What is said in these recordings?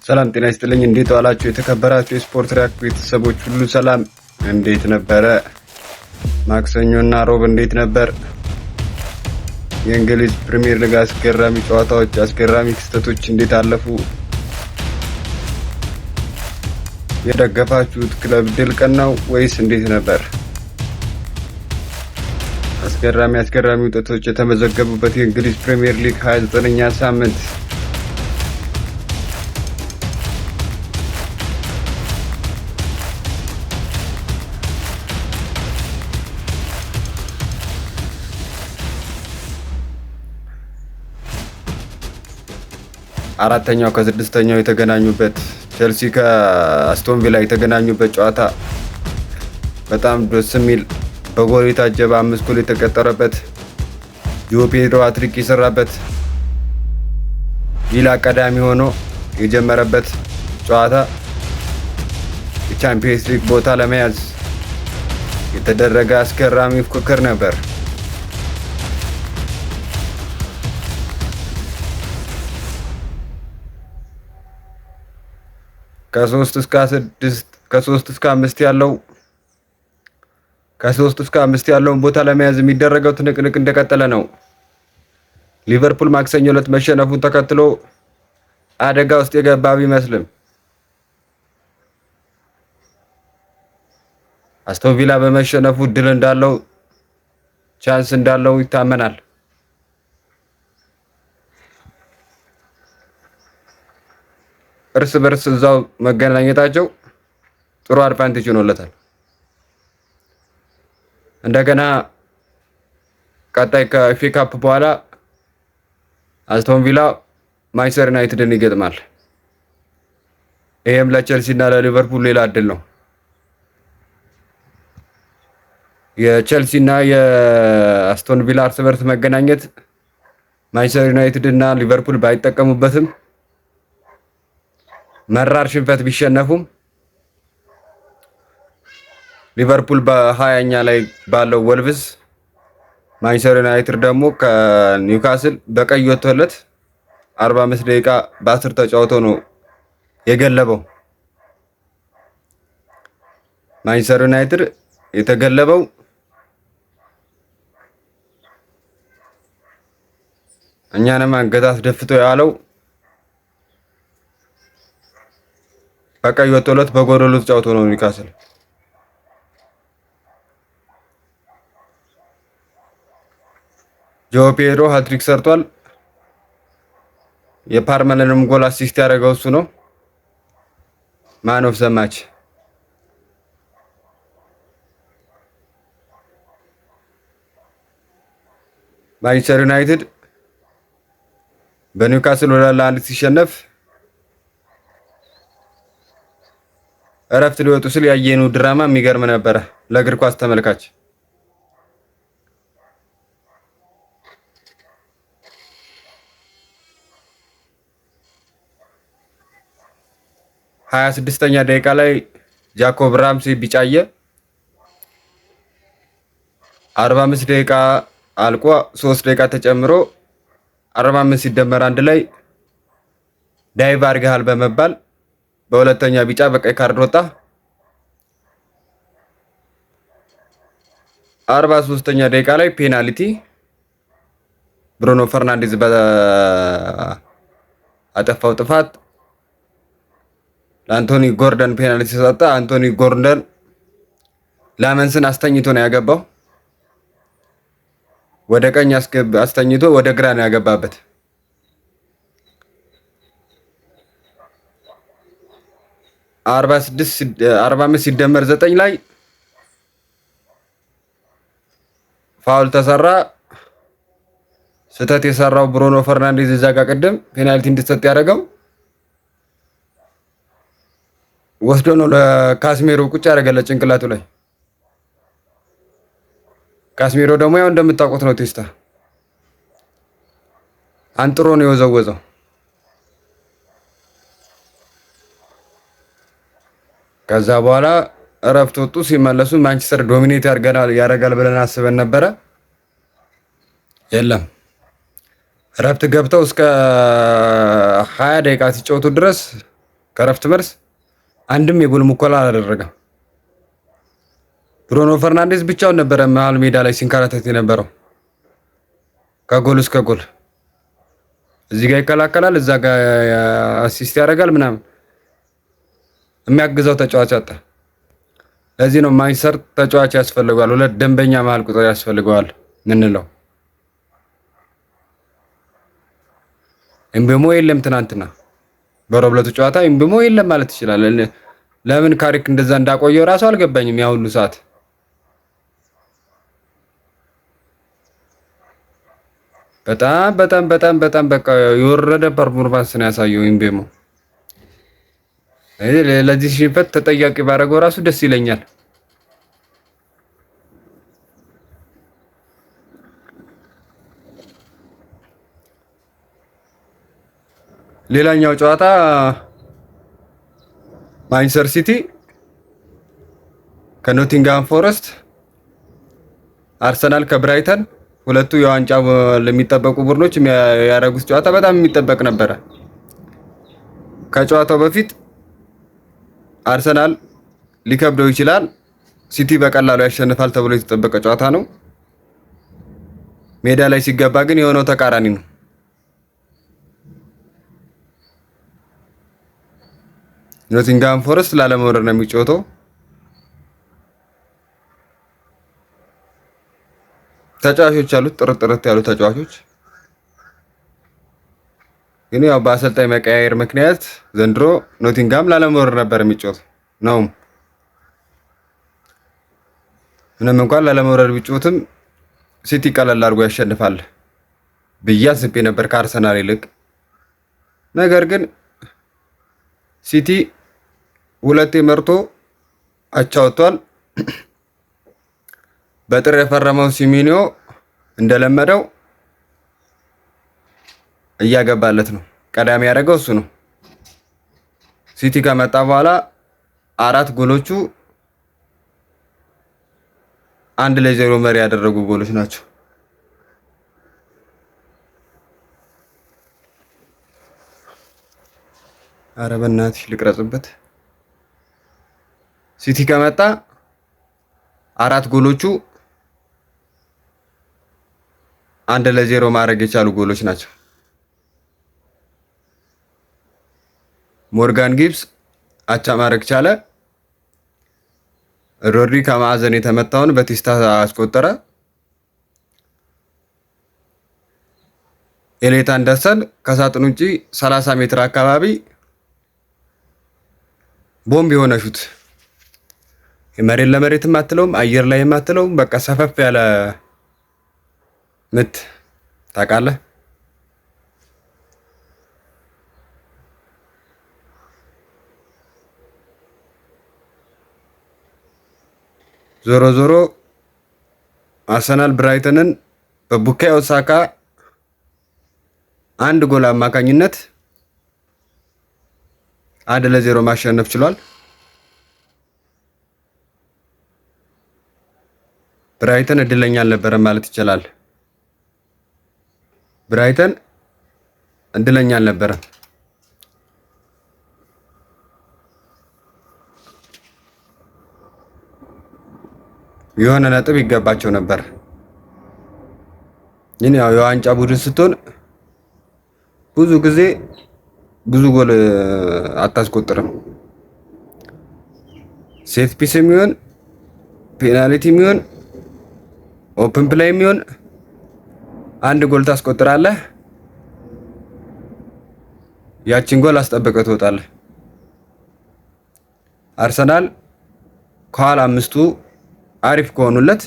ሰላም ጤና ይስጥልኝ። እንዴት ዋላችሁ? የተከበራችሁ የስፖርት ሪያክት ቤተሰቦች ሁሉ ሰላም እንዴት ነበረ? ማክሰኞና ሮብ እንዴት ነበር? የእንግሊዝ ፕሪሚየር ሊግ አስገራሚ ጨዋታዎች፣ አስገራሚ ክስተቶች እንዴት አለፉ? የደገፋችሁት ክለብ ድል ቀን ነው ወይስ እንዴት ነበር? አስገራሚ ውጤቶች የተመዘገቡበት የእንግሊዝ ፕሪሚየር ሊግ 29ኛ ሳምንት አራተኛው ከስድስተኛው የተገናኙበት ቼልሲ ከአስቶን ቪላ የተገናኙበት ጨዋታ በጣም ደስ የሚል በጎል የታጀበ 5 ጎል የተቆጠረበት ጆ ፔድሮ ሃትሪክ የሰራበት ቪላ ቀዳሚ ሆኖ የጀመረበት ጨዋታ የቻምፒየንስ ሊግ ቦታ ለመያዝ የተደረገ አስገራሚ ፉክክር ነበር። ከ3 እስከ 5 ያለውን ቦታ ለመያዝ የሚደረገው ትንቅንቅ እንደቀጠለ ነው። ሊቨርፑል ማክሰኞ ዕለት መሸነፉን ተከትሎ አደጋ ውስጥ የገባ ቢመስልም አስቶን ቪላ በመሸነፉ ድል እንዳለው ቻንስ እንዳለው ይታመናል። እርስ በርስ እዛው መገናኘታቸው ጥሩ አድቫንቴጅ ሆኖለታል። እንደገና ቀጣይ ከኤፍኤ ካፕ በኋላ አስቶን ቪላ ማንቸስተር ዩናይትድን ይገጥማል። ይሄም ለቼልሲ እና ለሊቨርፑል ሌላ እድል ነው። የቼልሲ እና የአስቶን ቪላ እርስ በርስ መገናኘት ማንቸስተር ዩናይትድ እና ሊቨርፑል ባይጠቀሙበትም መራር ሽንፈት ቢሸነፉም ሊቨርፑል በ20ኛ ላይ ባለው ወልቭስ ማንቸስተር ዩናይትድ ደግሞ ከኒውካስል በቀይ ወጥቶለት 45 ደቂቃ በ10 ተጫውቶ ነው የገለበው። ማንቸስተር ዩናይትድ የተገለበው እኛንም አንገት ደፍቶ ያለው በቀይ ወጥቶለት በጎዶሎ ተጫውቶ ነው ኒውካስል። ጆ ፔድሮ ሃትሪክ ሰርቷል። የፓርማለንም ጎል አሲስት ያደረገው እሱ ነው። ማን ኦፍ ዘ ማች ማንቸስተር ዩናይትድ በኒውካስል 2-1 ሲሸነፍ እረፍት ሊወጡ ስል ያየነው ድራማ የሚገርም ነበረ ለእግር ኳስ ተመልካች። ሀያ 26ኛ ደቂቃ ላይ ጃኮብ ራምሴ ቢጫየ 45 ደቂቃ አልቆ 3 ደቂቃ ተጨምሮ 45 ሲደመር አንድ ላይ ዳይቭ አድርገሃል በመባል በሁለተኛ ቢጫ በቀይ ካርድ ወጣ። 43ኛ ደቂቃ ላይ ፔናልቲ ብሩኖ ፈርናንዴዝ በአጠፋው ጥፋት ለአንቶኒ ጎርደን ፔናልቲ ተሰጠ። አንቶኒ ጎርደን ላመንስን አስተኝቶ ነው ያገባው። ወደ ቀኝ አስተኝቶ ወደ ግራ ነው ያገባበት። 45 ሲደመር 9 ላይ ፋውል ተሰራ። ስህተት የሰራው ብሩኖ ፈርናንዴዝ እዛ ጋር ቀደም ፔናልቲ እንዲሰጥ ያደረገው ወስዶ ነው ለካስሜሮ ቁጭ ያደረገለት ጭንቅላቱ ላይ። ካስሜሮ ደግሞ ያው እንደምታውቁት ነው ቴስታ አንጥሮ ነው የወዘወዘው። ከዛ በኋላ እረፍት ወጡ። ሲመለሱ ማንቸስተር ዶሚኔት ያደርጋል ብለን አስበን ነበረ። የለም እረፍት ገብተው እስከ 20 ደቂቃ ሲጫወቱ ድረስ ከረፍት መልስ አንድም የጎል ሙከራ አላደረገም። ብሩኖ ፈርናንዴዝ ብቻውን ነበረ መሀል ሜዳ ላይ ሲንከራተት የነበረው ከጎል እስከ ጎል። እዚህ ጋር ይከላከላል፣ እዛ ጋር አሲስት ያደርጋል ምናምን። የሚያግዘው ተጫዋች አጣ። ለዚህ ነው ማንቸስተር ተጫዋች ያስፈልገዋል፣ ሁለት ደንበኛ መሀል ቁጥር ያስፈልገዋል ምንለው። ኤምቤሞ የለም ትናንትና በሮብለቱ ጨዋታ ኤምቤሞ የለም ማለት ይችላል። ለምን ካሪክ እንደዛ እንዳቆየው ራሱ አልገባኝም። ያ ሁሉ ሰዓት በጣም በጣም በጣም በጣም በቃ የወረደ ፐርፎርማንስ ነው ያሳየው ኤምቤሞ። ለዚህ ሽንፈት ተጠያቂ ባደረገው ራሱ ደስ ይለኛል። ሌላኛው ጨዋታ ማንቸስተር ሲቲ ከኖቲንግሃም ፎረስት፣ አርሰናል ከብራይተን ሁለቱ የዋንጫ ለሚጠበቁ ቡድኖች ያደረጉት ጨዋታ በጣም የሚጠበቅ ነበረ። ከጨዋታው በፊት አርሰናል ሊከብደው ይችላል፣ ሲቲ በቀላሉ ያሸንፋል ተብሎ የተጠበቀ ጨዋታ ነው። ሜዳ ላይ ሲገባ ግን የሆነው ተቃራኒ ነው። ኖቲንግሃም ፎረስት ላለመውረድ ነው የሚጫወተው። ተጫዋቾች አሉት ጥርጥርት ያሉ ተጫዋቾች፣ ግን ያው በአሰልጣኝ መቀያየር ምክንያት ዘንድሮ ኖቲንግሃም ላለመውረድ ነበር የሚጫወተው ነው። ምንም እንኳን ላለመውረድ ቢጫወትም ሲቲ ቀለል አድርጎ ያሸንፋል ብዬ አስቤ ነበር ከአርሰናል ይልቅ። ነገር ግን ሲቲ ሁለቴ መርቶ አቻ ወጥቷል። በጥር የፈረመው ሲሚኒዮ እንደለመደው እያገባለት ነው። ቀዳሚ ያደረገው እሱ ነው። ሲቲ ከመጣ በኋላ 4 ጎሎቹ 1-0 መሪ ያደረጉ ጎሎች ናቸው። ኧረ በእናትሽ ልቅረጽበት። ሲቲ ከመጣ 4 ጎሎቹ 1-0 ማድረግ የቻሉ ጎሎች ናቸው። ሞርጋን ጊብስ አቻ ማድረግ ቻለ። ሮድሪ ከማዕዘን የተመታውን በቲስታ አስቆጠረ። ኤሌት አንደርሰን ከሳጥን ውጪ 30 ሜትር አካባቢ ቦምብ የሆነ ሹት፣ መሬት ለመሬት የማትለውም አየር ላይ የማትለውም በቃ ሰፈፍ ያለ ምት ታውቃለህ። ዞሮ ዞሮ አርሰናል ብራይተንን በቡካዮ ሳካ 1 ጎል አማካኝነት 1-0 ማሸነፍ ችሏል። ብራይተን እድለኛ አልነበረም ማለት ይቻላል። ብራይተን እድለኛ አልነበረም። የሆነ ነጥብ ይገባቸው ነበር። ግን ያው የዋንጫ ቡድን ስትሆን ብዙ ጊዜ ብዙ ጎል አታስቆጥርም። ሴት ፒስ የሚሆን ፔናልቲ የሚሆን ኦፕን ፕሌይ የሚሆን 1 ጎል ታስቆጥራለህ። ያቺን ጎል አስጠብቀህ ትወጣለህ። አርሰናል ከኋላ 5ቱ አሪፍ ከሆኑለት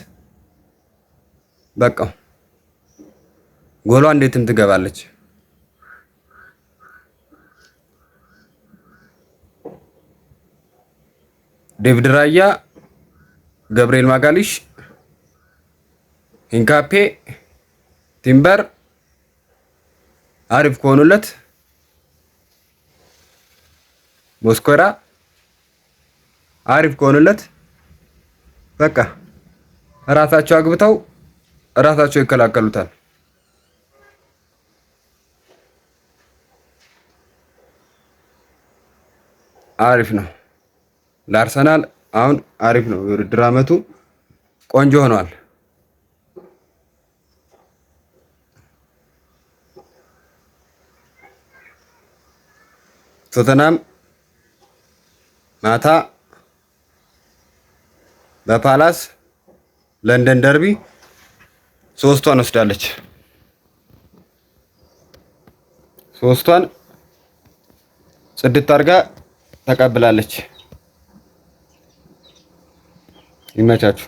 በቃ ጎሏ እንዴትም ትገባለች። ዴቪድ ራያ፣ ገብርኤል ማጋሊሽ፣ ኢንካፔ፣ ቲምበር አሪፍ ከሆኑለት ሞስኮራ አሪፍ ከሆኑለት በቃ ራሳቸው አግብተው ራሳቸው ይከላከሉታል። አሪፍ ነው ለአርሰናል አሁን አሪፍ ነው። የውድድር ዓመቱ ቆንጆ ሆኗል። ቶተናም ማታ በፓላስ ለንደን ደርቢ 3ቷን ወስዳለች። 3ቷን ጽድት አድርጋ ተቀብላለች። ይመቻችሁ።